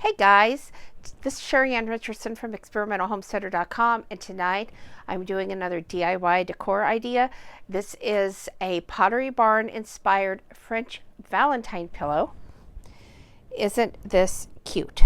Hey guys, this is Sheri Ann Richerson from experimentalhomesteader.com, and tonight I'm doing another DIY decor idea. This is a Pottery Barn inspired French Valentine pillow. Isn't this cute?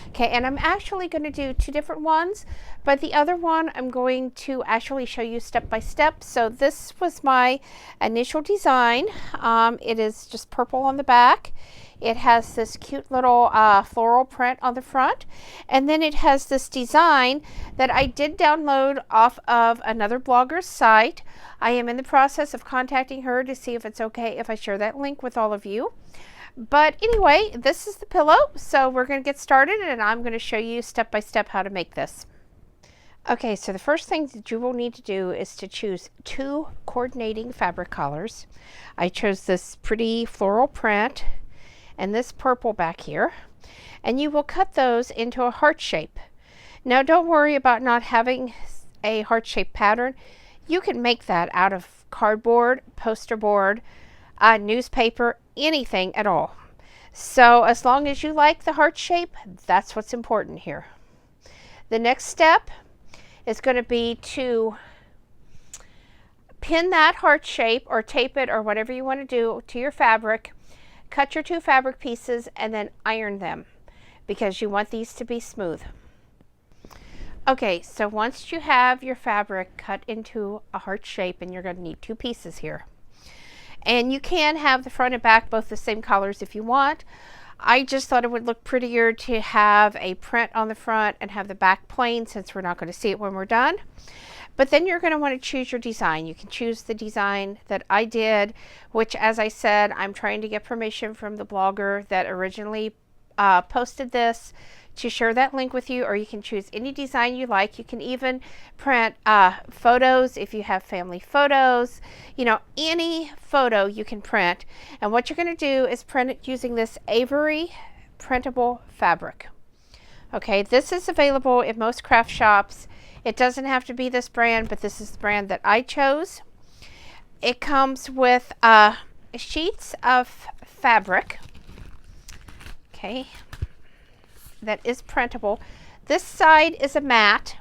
Okay, and I'm actually going to do two different ones, but the other one I'm going to actually show you step by step. So this was my initial design. It is just purple on the back. It has this cute little floral print on the front, and then it has this design that I did download off of another blogger's site. I am in the process of contacting her to see if it's okay if I share that link with all of you. But anyway, this is the pillow, so we're going to get started, and I'm going to show you step by step how to make this. Okay, so the first thing that you will need to do is to choose two coordinating fabric colors. I chose this pretty floral print and this purple back here, and you will cut those into a heart shape. Now don't worry about not having a heart shape pattern. You can make that out of cardboard, poster board, newspaper, anything at all. So as long as you like the heart shape, that's what's important here. The next step is going to be to pin that heart shape or tape it or whatever you want to do to your fabric. Cut your two fabric pieces and then iron them because you want these to be smooth. Okay, so once you have your fabric cut into a heart shape, and you're going to need two pieces here. And you can have the front and back both the same colors if you want. I just thought it would look prettier to have a print on the front and have the back plain, since we're not going to see it when we're done. But then you're going to want to choose your design. You can choose the design that I did, which, as I said, I'm trying to get permission from the blogger that originally posted this to share that link with you, or you can choose any design you like. You can even print photos if you have family photos. You know, any photo you can print. And what you're going to do is print it using this Avery printable fabric. Okay, this is available in most craft shops. It doesn't have to be this brand, but this is the brand that I chose. It comes with sheets of fabric, okay, that is printable. This side is a mat.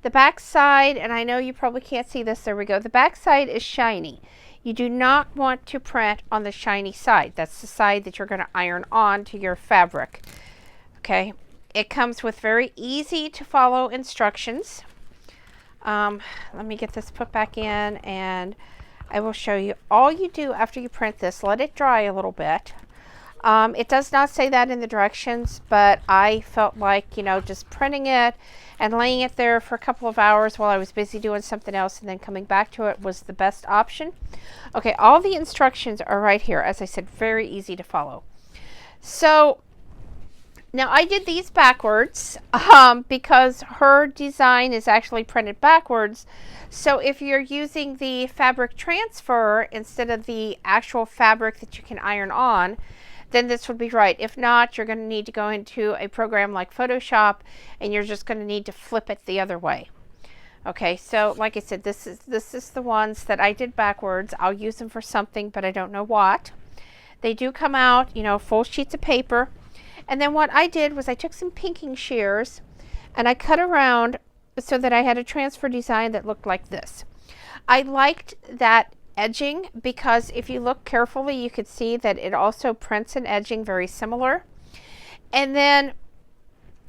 The back side, and I know you probably can't see this, there we go. The back side is shiny. You do not want to print on the shiny side. That's the side that you're going to iron on to your fabric. Okay, it comes with very easy to follow instructions. Let me get this put back in and I will show you. All you do after you print this, let it dry a little bit. It does not say that in the directions, but I felt like, you know, just printing it and laying it there for a couple of hours while I was busy doing something else and then coming back to it was the best option. Okay, all the instructions are right here. As I said, very easy to follow. So now I did these backwards because her design is actually printed backwards. So if you're using the fabric transfer instead of the actual fabric that you can iron on, then this would be right. If not, you're going to need to go into a program like Photoshop and you're just going to need to flip it the other way. Okay, so like I said, this is the ones that I did backwards. I'll use them for something, but I don't know what. They do come out, you know, full sheets of paper. And then what I did was I took some pinking shears and I cut around so that I had a transfer design that looked like this. I liked that edging because if you look carefully, you could see that it also prints an edging very similar. And then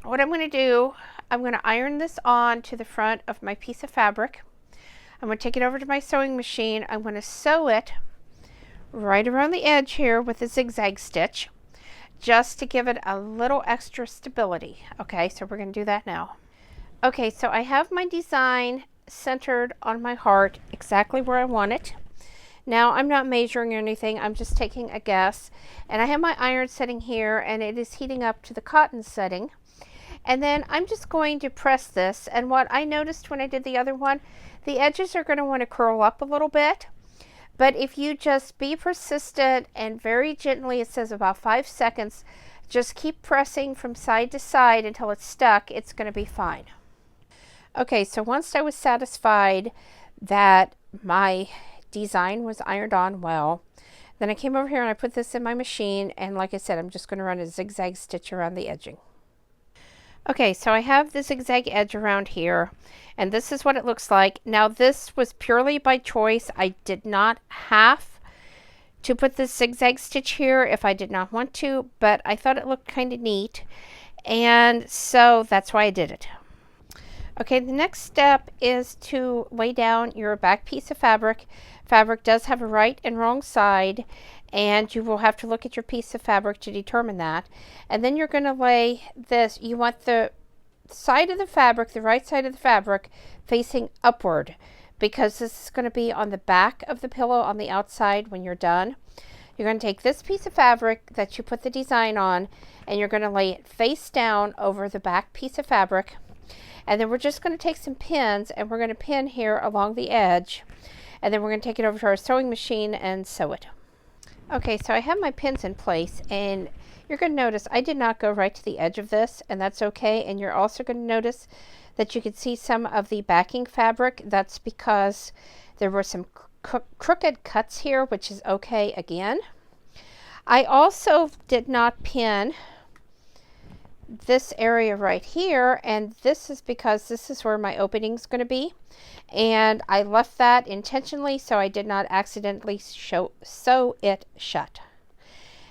what I'm going to do, I'm going to iron this on to the front of my piece of fabric. I'm going to take it over to my sewing machine. I'm going to sew it right around the edge here with a zigzag stitch, just to give it a little extra stability. Okay, so we're going to do that now. Okay, so I have my design centered on my heart exactly where I want it. Now I'm not measuring or anything, I'm just taking a guess. And I have my iron setting here and it is heating up to the cotton setting. And then I'm just going to press this, and what I noticed when I did the other one, the edges are going to want to curl up a little bit. But if you just be persistent and very gently, it says about 5 seconds, just keep pressing from side to side until it's stuck, it's going to be fine. Okay, so once I was satisfied that my design was ironed on well, then I came over here and I put this in my machine, and like I said, I'm just going to run a zigzag stitch around the edging. Okay, so I have the zigzag edge around here, and this is what it looks like. Now this was purely by choice. I did not have to put this zigzag stitch here if I did not want to, but I thought it looked kind of neat, and so that's why I did it. Okay, the next step is to lay down your back piece of fabric. Fabric does have a right and wrong side, and you will have to look at your piece of fabric to determine that. And then you're going to lay this, you want the side of the fabric, the right side of the fabric, facing upward, because this is going to be on the back of the pillow on the outside when you're done. You're going to take this piece of fabric that you put the design on, and you're going to lay it face down over the back piece of fabric. And then we're just going to take some pins, and we're going to pin here along the edge, and then we're going to take it over to our sewing machine and sew it. Okay, so I have my pins in place, and you're going to notice I did not go right to the edge of this, and that's okay. And you're also going to notice that you can see some of the backing fabric. That's because there were some crooked cuts here, which is okay again. I also did not pin this area right here, and this is because this is where my opening is going to be, and I left that intentionally so I did not accidentally sew it shut.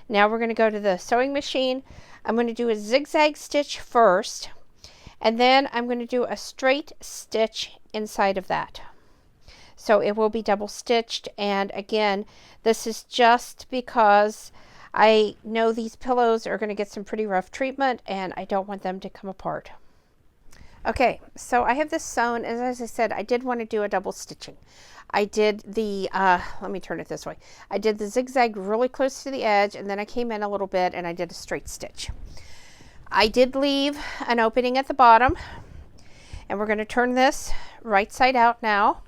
Now we're going to go to the sewing machine. I'm going to do a zigzag stitch first, and then I'm going to do a straight stitch inside of that, so it will be double stitched. And again, this is just because I know these pillows are going to get some pretty rough treatment, and I don't want them to come apart. Okay, so I have this sewn, and as I said, I did want to do a double stitching. I did the, let me turn it this way. I did the zigzag really close to the edge, and then I came in a little bit and I did a straight stitch. I did leave an opening at the bottom, and we're going to turn this right side out now.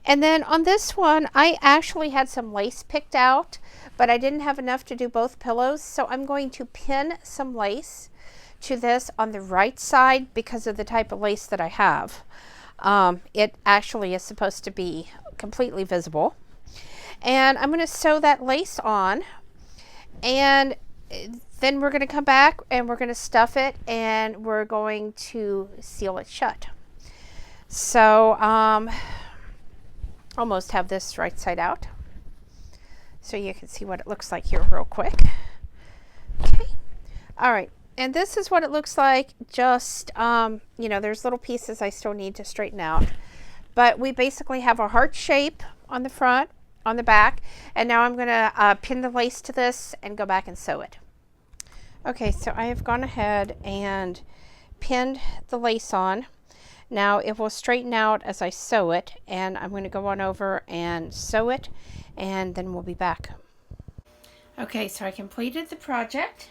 And then on this one, I actually had some lace picked out, but I didn't have enough to do both pillows, so I'm going to pin some lace to this on the right side because of the type of lace that I have. It actually is supposed to be completely visible. And I'm going to sew that lace on, and then we're going to come back and we're going to stuff it, and we're going to seal it shut. So almost have this right side out, so you can see what it looks like here real quick. Okay, all right, and this is what it looks like. Just you know, there's little pieces I still need to straighten out, but we basically have a heart shape on the front, on the back, and now I'm going to pin the lace to this and go back and sew it. Okay, so I have gone ahead and pinned the lace on. Now it will straighten out as I sew it, and I'm going to go on over and sew it, and then we'll be back. Okay, so I completed the project.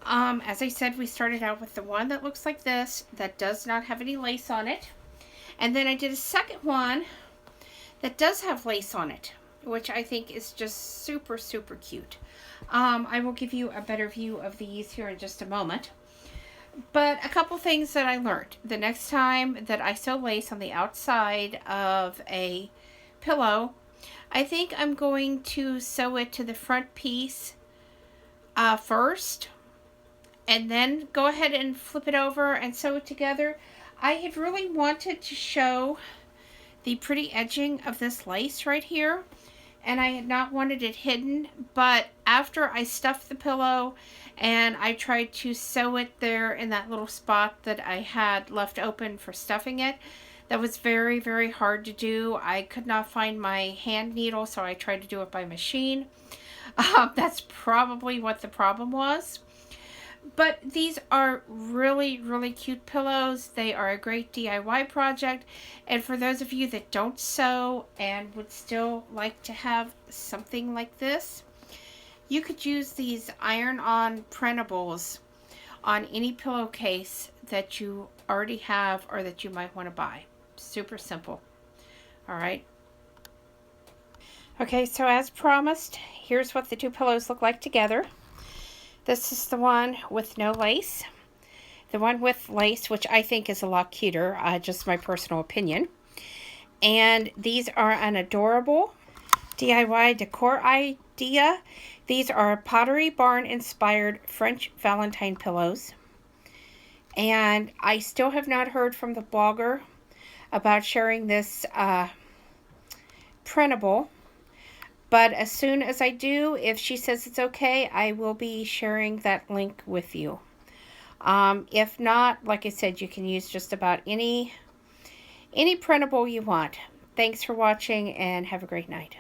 As I said, we started out with the one that looks like this, that does not have any lace on it. And then I did a second one that does have lace on it, which I think is just super, super cute. I will give you a better view of these here in just a moment. But a couple things that I learned. The next time that I sew lace on the outside of a pillow, I think I'm going to sew it to the front piece first, and then go ahead and flip it over and sew it together. I had really wanted to show the pretty edging of this lace right here, and I had not wanted it hidden, but after I stuffed the pillow and I tried to sew it there in that little spot that I had left open for stuffing it, that was very, very hard to do. I could not find my hand needle, so I tried to do it by machine. That's probably what the problem was. But these are really, really cute pillows. They are a great DIY project. And for those of you that don't sew and would still like to have something like this, you could use these iron-on printables on any pillowcase that you already have or that you might want to buy. Super simple. All right. Okay, so as promised, here's what the two pillows look like together. This is the one with no lace. The one with lace, which I think is a lot cuter, just my personal opinion. And these are an adorable DIY decor idea. These are Pottery Barn inspired French Valentine pillows. And I still have not heard from the blogger about sharing this printable. But as soon as I do, if she says it's okay, I will be sharing that link with you. If not, like I said, you can use just about any printable you want. Thanks for watching and have a great night.